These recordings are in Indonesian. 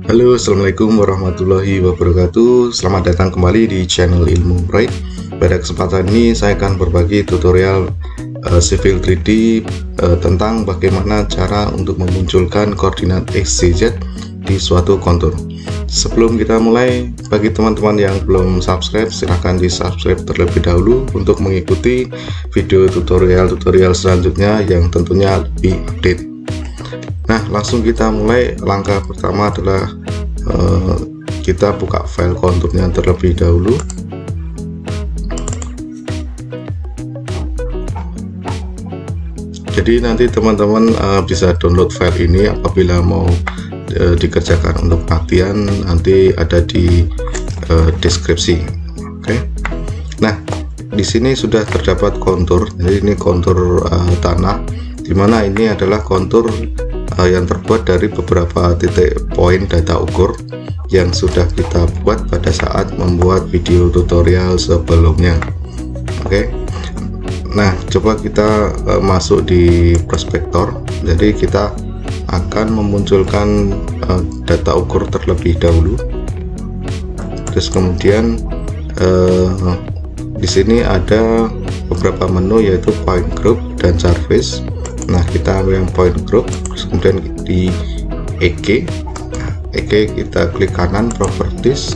Halo, assalamualaikum warahmatullahi wabarakatuh. Selamat datang kembali di channel Ilmu Proyek. Pada kesempatan ini saya akan berbagi tutorial Civil 3D tentang bagaimana cara untuk memunculkan koordinat X, Y, Z di suatu kontur. Sebelum kita mulai, bagi teman-teman yang belum subscribe, silahkan di subscribe terlebih dahulu untuk mengikuti video tutorial selanjutnya yang tentunya lebih update. Nah, langsung kita mulai. Langkah pertama adalah kita buka file konturnya terlebih dahulu. Jadi nanti teman-teman bisa download file ini apabila mau dikerjakan untuk latihan, nanti ada di deskripsi. Oke. Nah, di sini sudah terdapat kontur. Jadi ini kontur tanah, dimana ini adalah kontur yang terbuat dari beberapa titik poin data ukur yang sudah kita buat pada saat membuat video tutorial sebelumnya. Oke. Nah, coba kita masuk di prospektor. Jadi kita akan memunculkan data ukur terlebih dahulu. Terus kemudian di sini ada beberapa menu, yaitu point group dan surface. Nah, kita ambil yang point group, terus kemudian di EG. EG kita klik kanan, properties,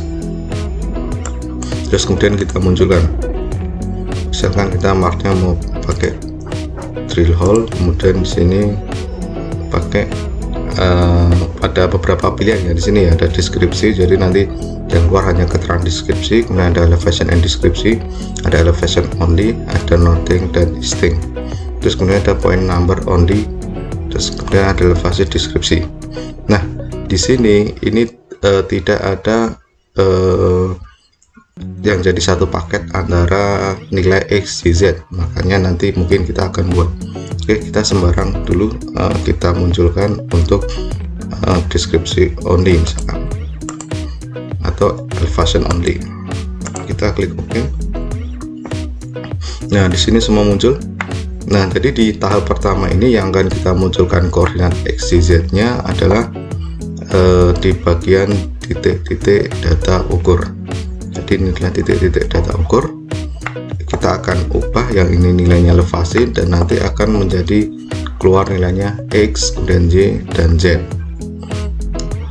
terus kemudian kita munculkan. Misalkan kita marknya mau pakai drill hole, kemudian di sini pakai ada beberapa pilihan ya. Di sini ada deskripsi, jadi nanti yang keluar hanya keterangan deskripsi. Kemudian ada elevation and deskripsi, ada elevation only, ada nothing dan listing. Terus kemudian ada point number only, terus kemudian ada elevasi deskripsi. Nah, di sini ini tidak ada yang jadi satu paket antara nilai X, Y, Z, makanya nanti mungkin kita akan buat. Oke, kita sembarang dulu kita munculkan untuk deskripsi only misalkan, atau elevation only. Kita klik OK. Nah, di sini semua muncul. Nah, jadi di tahap pertama ini yang akan kita munculkan koordinat X, Y, Z nya adalah di bagian titik-titik data ukur. Jadi ini adalah titik-titik data ukur. Kita akan ubah yang ini nilainya elevasi, dan nanti akan menjadi keluar nilainya X, kemudian Y dan Z.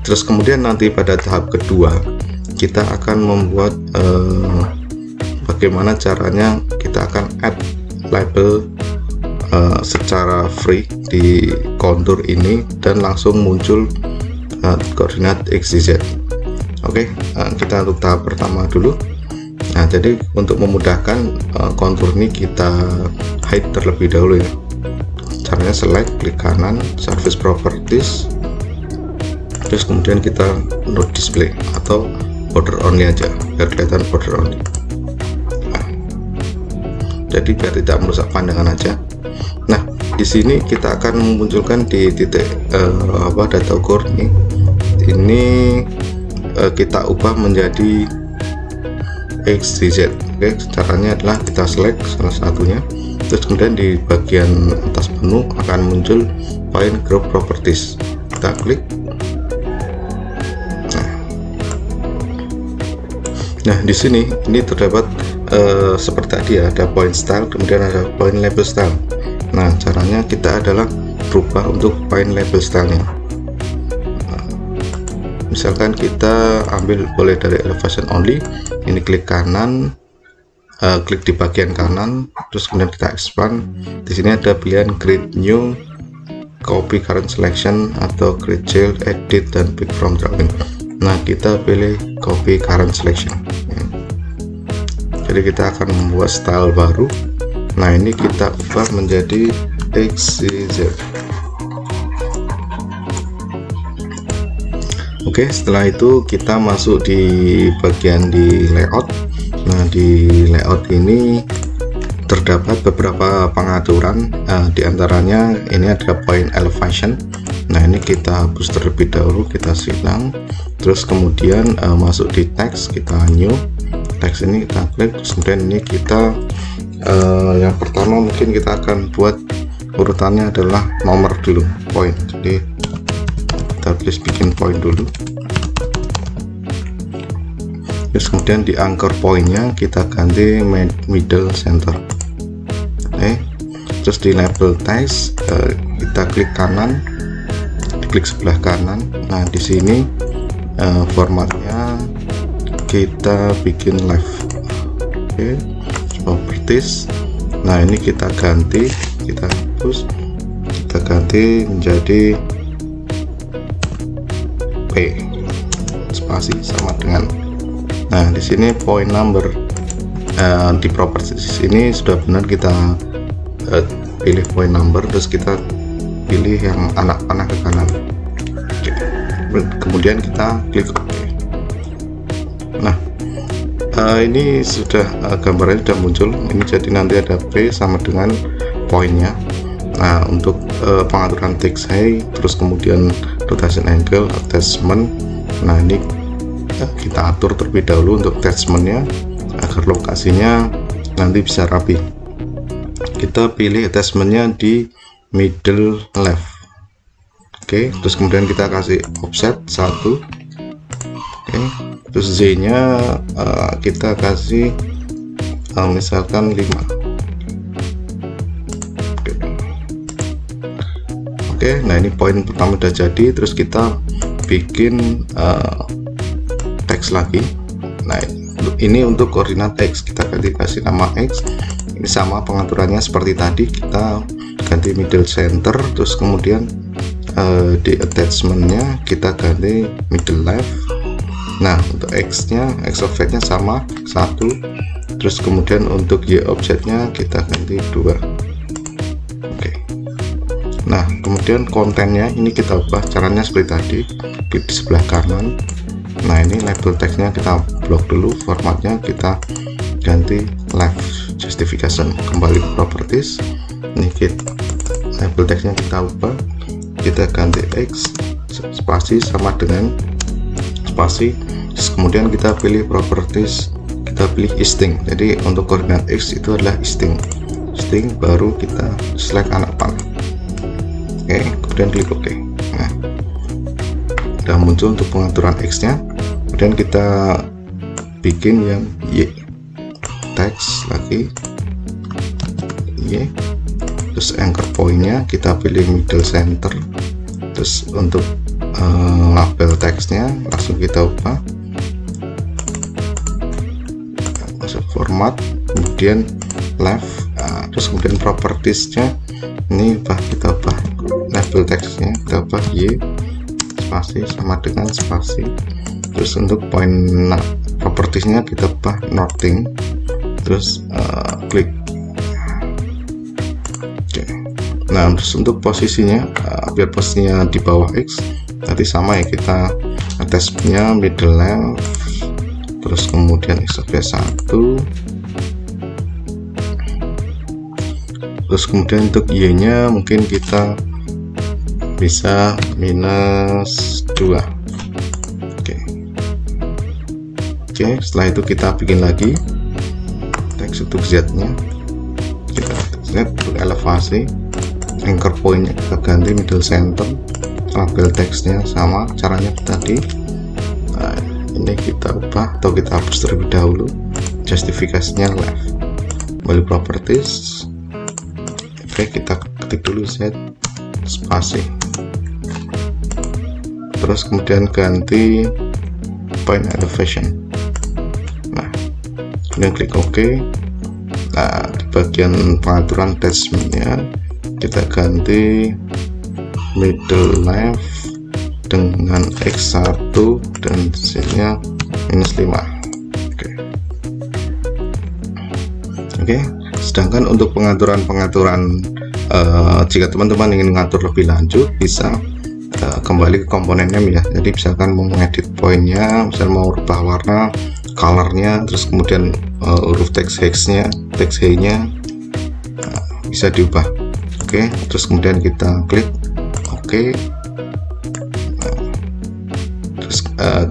Terus kemudian nanti pada tahap kedua kita akan membuat bagaimana caranya kita akan add label secara free di kontur ini dan langsung muncul koordinat X, Y, Z. Oke, kita untuk tahap pertama dulu. Nah, jadi untuk memudahkan kontur ini kita hide terlebih dahulu ya. Caranya select, klik kanan, surface properties, terus kemudian kita no display atau border only aja, biar kelihatan border only. Nah, jadi biar tidak merusak pandangan aja. Nah, di sini kita akan memunculkan di titik data ukur ini. Ini kita ubah menjadi X, Y, Z. Oke, caranya adalah kita select salah satunya, terus kemudian di bagian atas menu akan muncul point group properties. Kita klik. Nah, di sini ini terdapat seperti tadi ya, ada point style, kemudian ada point label style. Nah, caranya kita adalah berubah untuk point label stylenya. Misalkan kita ambil boleh dari elevation only, ini klik kanan, klik di bagian kanan, terus kemudian kita expand. Di sini ada pilihan create new, copy current selection, atau create child, edit, dan pick from drawing. Nah, kita pilih copy current selection. Jadi kita akan membuat style baru. Nah, ini kita ubah menjadi X, Y, Z. Oke, setelah itu kita masuk di bagian di layout. Nah, di layout ini terdapat beberapa pengaturan, diantaranya ini ada point elevation. Nah, ini kita hapus terlebih dahulu, kita silang, terus kemudian masuk di text, kita new text, ini kita klik, kemudian ini kita yang pertama mungkin kita akan buat urutannya adalah nomor dulu, poin. Jadi kita tulis bikin poin dulu, terus kemudian di anchor poinnya kita ganti middle center. Oke, terus di label text kita klik kanan, diklik sebelah kanan. Nah di sini formatnya kita bikin left. Oke, properties. Nah ini kita ganti, kita hapus, kita ganti menjadi P, spasi sama dengan. Nah di sini point number di properties ini sudah benar, kita pilih point number, terus kita pilih yang anak panah ke kanan. Oke. Kemudian kita klik OK. Nah ini sudah gambarnya sudah muncul. Ini jadi nanti ada P sama dengan poinnya. Nah untuk pengaturan text height, terus kemudian rotation angle, attachment. Nah ini kita atur terlebih dahulu untuk attachmentnya agar lokasinya nanti bisa rapi. Kita pilih attachmentnya di middle left. Oke, terus kemudian kita kasih offset 1. Oke, terus Z nya kita kasih misalkan 5. Oke, nah ini poin pertama udah jadi. Terus kita bikin teks lagi. Nah ini untuk koordinat X, kita ganti kasih nama X. Ini sama pengaturannya seperti tadi, kita ganti middle center, terus kemudian di attachmentnya kita ganti middle left. Nah untuk X nya, X offsetnya sama 1, terus kemudian untuk Y offsetnya kita ganti 2. Nah kemudian kontennya ini kita ubah, caranya seperti tadi, klik di sebelah kanan. Nah ini label teksnya kita blok dulu, formatnya kita ganti left justification. Kembali ke properties, ini kita label teksnya kita ubah, kita ganti X spasi sama dengan spasi, terus kemudian kita pilih properties, kita pilih isting. Jadi untuk koordinat X itu adalah isting, baru kita select anak panah. Oke, kemudian klik OK. Nah, udah muncul untuk pengaturan X nya. Kemudian kita bikin yang Y, text lagi Y, terus anchor pointnya kita pilih middle center. Terus untuk label teksnya langsung kita ubah, masuk format, kemudian left. Terus kemudian propertiesnya ini kita ubah label teksnya, kita ubah Y spasi sama dengan spasi. Terus untuk point propertiesnya kita ubah nothing, terus klik. Oke. Nah terus untuk posisinya biar posisinya di bawah X nanti sama ya, kita attachmentnya middle left, terus kemudian X offset 1, terus kemudian untuk Y nya mungkin kita bisa -2. Oke, setelah itu kita bikin lagi teks untuk Z nya, kita Z untuk elevasi, anchor pointnya kita ganti middle center, label teksnya sama caranya tadi. Nah, ini kita ubah atau kita hapus terlebih dahulu, justifikasinya left, kembali properties. Oke, kita ketik dulu Z spasi, terus kemudian ganti point elevation. Nah kemudian klik OK. Nah di bagian pengaturan attachmentnya kita ganti middle left dengan X1 dan Z nya -5. Oke. Sedangkan untuk pengaturan jika teman-teman ingin mengatur lebih lanjut, bisa kembali ke komponennya ya. Jadi misalkan mau mengedit poinnya, misal mau rubah warna, colornya, terus kemudian huruf teks height-nya bisa diubah. Oke, terus kemudian kita klik OK. Terus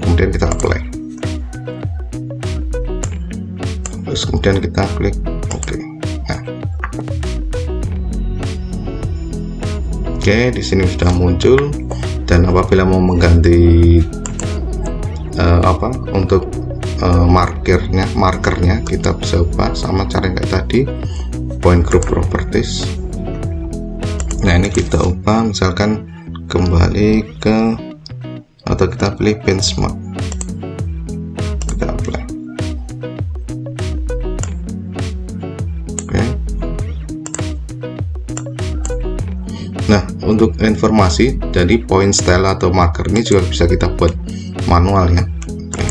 kemudian kita apply, terus kemudian kita klik OK. Nah Oke, di sini sudah muncul. Dan apabila mau mengganti untuk markernya kita bisa ubah sama cara yang kayak tadi, point group properties. Nah, ini kita ubah misalkan kembali ke, atau kita pilih benchmark, kita apply. Oke. Nah, untuk informasi, jadi point style atau marker ini juga bisa kita buat manual ya. Oke.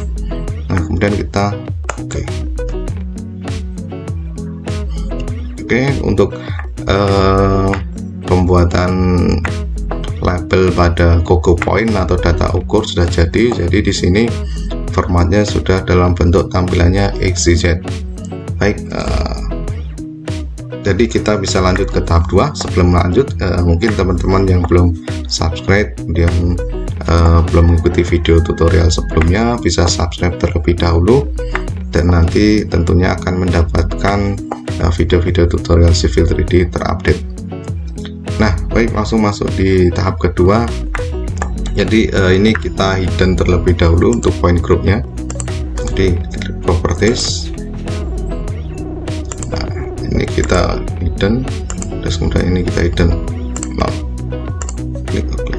Nah, kemudian kita oke, untuk pembuatan label pada Gogo Point atau data ukur sudah jadi. Jadi di sini formatnya sudah dalam bentuk tampilannya XYZ. Baik, jadi kita bisa lanjut ke tahap 2. Sebelum lanjut, mungkin teman-teman yang belum subscribe, kemudian belum mengikuti video tutorial sebelumnya, bisa subscribe terlebih dahulu, dan nanti tentunya akan mendapatkan video-video tutorial Civil 3D terupdate. Nah, baik, langsung masuk di tahap kedua. Jadi ini kita hidden terlebih dahulu untuk point groupnya. Jadi properties. Nah, ini kita hidden, terus kemudian ini kita hidden. Nah, klik OK.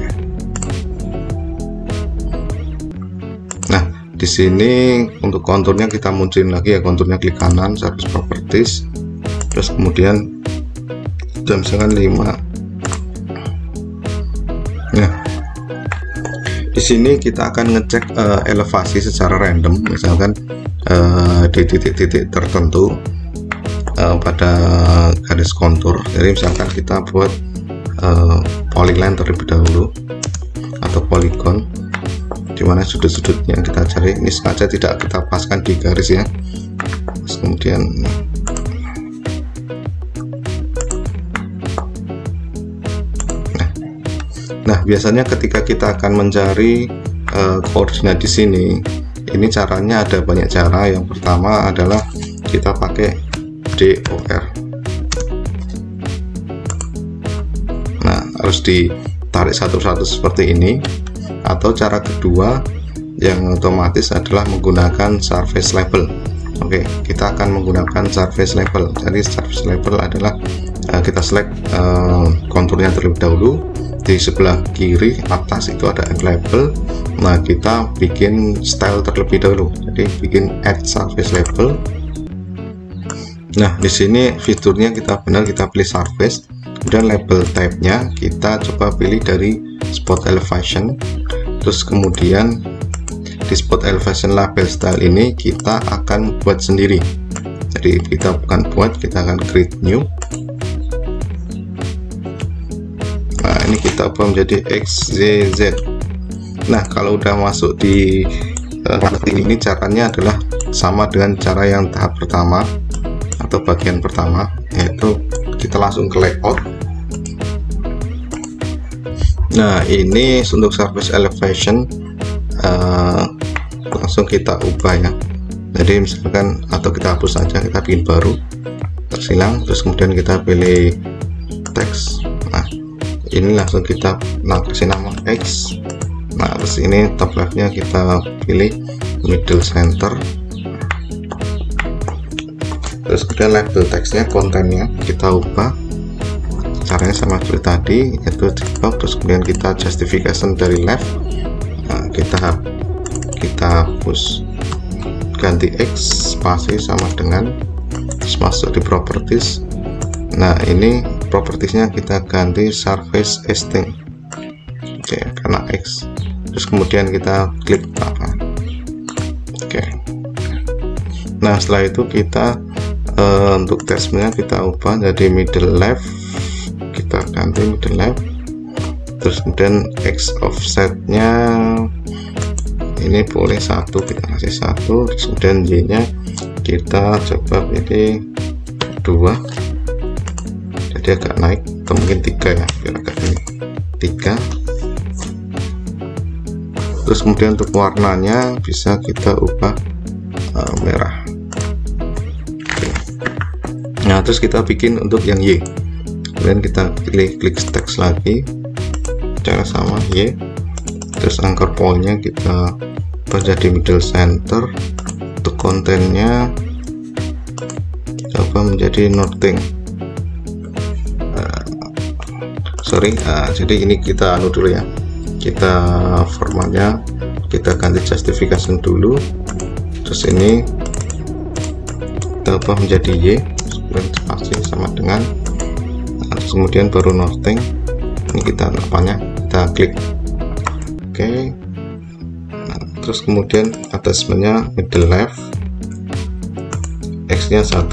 Nah, di sini untuk konturnya kita munculin lagi ya, konturnya klik kanan, service properties, terus kemudian misalkan 5. Nah, di sini kita akan ngecek elevasi secara random, misalkan di titik-titik tertentu pada garis kontur. Jadi misalkan kita buat polyline terlebih dahulu atau polygon, dimana sudut-sudutnya kita cari. Ini sengaja tidak kita paskan di garis ya. Terus kemudian nah, biasanya ketika kita akan mencari koordinat di sini, ini caranya ada banyak cara. Yang pertama adalah kita pakai DOR. Nah, harus ditarik satu-satu seperti ini. Atau cara kedua yang otomatis adalah menggunakan surface label. Oke, kita akan menggunakan surface label. Jadi surface label adalah kita select konturnya terlebih dahulu. Di sebelah kiri atas itu ada add label. Nah, kita bikin style terlebih dahulu. Jadi bikin add surface label. Nah, di sini fiturnya kita pilih surface. Kemudian label type-nya kita coba pilih dari spot elevation. Terus kemudian di spot elevation label style ini kita akan buat sendiri. Jadi kita bukan buat, kita akan create new. Nah, ini kita ubah menjadi XYZ. Nah, kalau udah masuk di ini caranya adalah sama dengan cara yang tahap pertama atau bagian pertama, yaitu kita langsung ke layout. Nah, ini untuk surface elevation langsung kita ubah ya. Jadi misalkan, atau kita hapus saja, kita bikin baru, tersilang, terus kemudian kita pilih teks. Nah, ini langsung kita kasih nama X. Nah, terus ini top left-nya kita pilih middle center. Terus kemudian label teksnya, kontennya kita ubah. Caranya sama seperti tadi, yaitu checkbox. Terus kemudian kita justification dari left. Nah, kita hapus, ganti X spasi sama dengan, terus masuk di properties. Nah, ini propertiesnya kita ganti surface extend. Oke, karena X. Terus kemudian kita klik apa. Oke. Nah, setelah itu kita untuk teksnya kita ubah jadi middle left. Kita ganti middle left. Terus kemudian X offsetnya ini boleh 1, kita kasih 1. Terus kemudian Y nya kita coba pilih 2, jadi agak naik, atau mungkin 3 ya, biar agak ini 3. Terus kemudian untuk warnanya bisa kita ubah merah. Oke. Nah, terus kita bikin untuk yang Y. Kemudian kita pilih klik text lagi. cara sama Y, terus anchor point-nya kita baca di middle center. Untuk kontennya coba menjadi nothing. Jadi ini kita anu dulu ya, kita formatnya kita ganti justification dulu, terus ini kita ubah menjadi Y, spasi sama dengan, terus kemudian baru nothing. Ini kita apanya, kita klik oke. Terus kemudian attachmentnya middle left, X nya 1.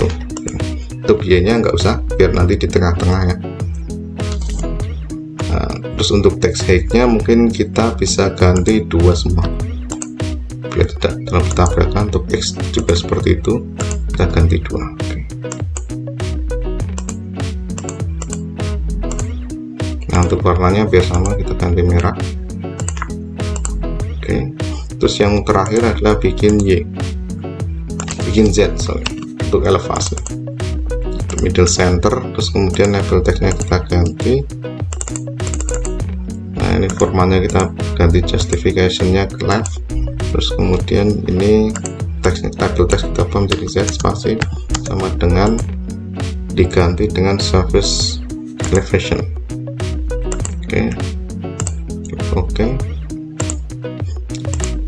Untuk Y nya nggak usah, biar nanti di tengah-tengah ya. Terus untuk text height nya mungkin kita bisa ganti 2 semua biar tidak terlalu bertabrakan. Untuk X juga seperti itu, kita ganti 2. Oke. Nah untuk warnanya biar sama, kita ganti merah. Oke. Terus yang terakhir adalah bikin Z, untuk elevasi, untuk middle center. Terus kemudian label teksnya kita ganti. Nah ini formatnya kita ganti justification-nya ke left, terus kemudian ini teksnya, label teks kita ubah menjadi Z spasi sama dengan diganti dengan surface elevation. Oke.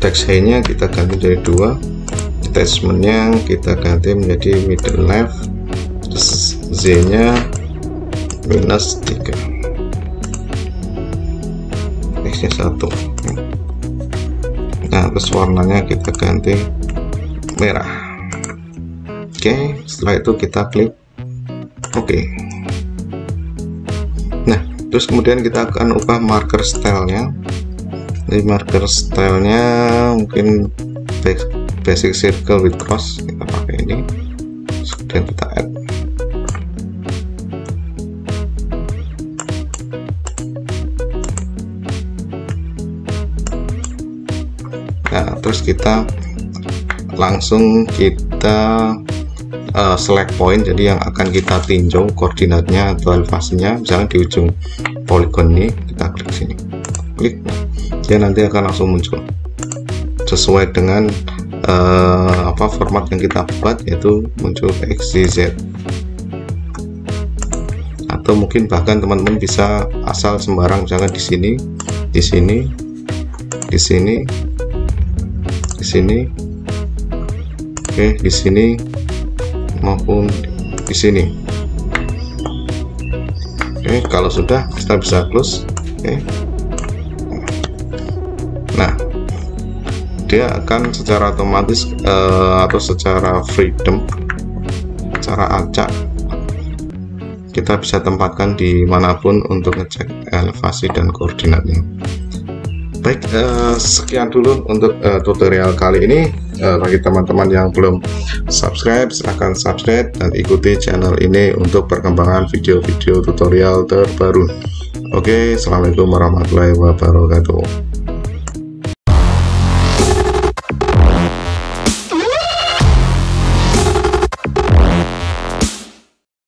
Text height-nya kita ganti jadi 2, attachment-nya kita ganti menjadi middle left, terus Z-nya -3, X-nya 1. Nah terus warnanya kita ganti merah. Oke, setelah itu kita klik oke. Nah terus kemudian kita akan ubah marker style-nya. Di marker style-nya mungkin basic circle with cross, kita pakai ini, kemudian kita add. Nah terus kita langsung select point, jadi yang akan kita tinjau koordinatnya atau elevasinya, misalnya di ujung polygon ini, kita klik sini, klik, dia nanti akan langsung muncul sesuai dengan format yang kita buat, yaitu muncul XYZ. Atau mungkin bahkan teman-teman bisa asal sembarang, misalkan di sini, di sini, di sini, di sini, oke, di sini maupun di sini. Oke, kalau sudah kita bisa close. Oke. Nah, dia akan secara otomatis atau secara freedom, secara acak, kita bisa tempatkan dimanapun untuk ngecek elevasi dan koordinatnya. Baik, sekian dulu untuk tutorial kali ini. Bagi teman-teman yang belum subscribe, silahkan subscribe dan ikuti channel ini untuk perkembangan video-video tutorial terbaru. Oke, assalamualaikum warahmatullahi wabarakatuh.